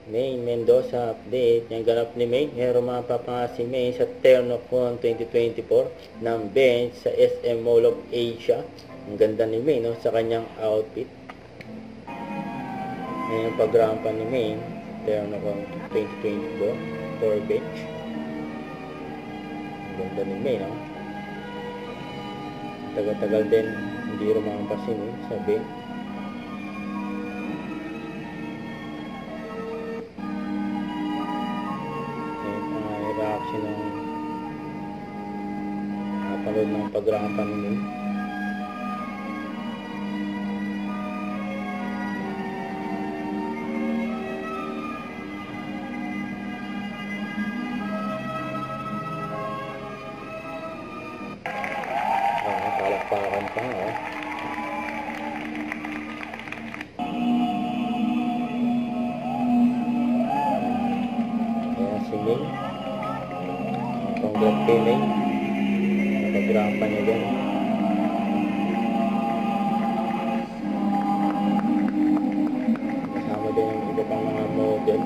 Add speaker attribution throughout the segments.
Speaker 1: Maine Mendoza update. Yung ganap ni Maine, rumapa pa nga si Maine sa Turn of 1 2024 ng bench sa SM Mall of Asia. Ang ganda ni Maine, no, sa kanyang outfit. Ngayon yung pagrampa ni Maine, Turn of 1 2024 for bench. Ang ganda ni Maine, no. Tagal-tagal din hindi rumampa si Maine sa bench. Reaction ng napanood ng pagrampa ni Maine. Palakpakan pa nga, oh. Ayan si Maine. Congrats kay Maine. Napagrampa niya din. Kasama din yung iba pang mga model.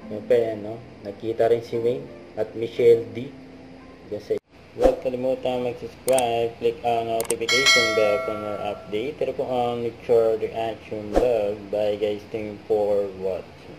Speaker 1: Siyempre, no? Nakita rin si Maine at Michelle D. Kasi huwag kalimutan mag-subscribe, click ang notification bell for more update. Pero po ang Nature Reaction Vlog. Bye guys, thank you for watching.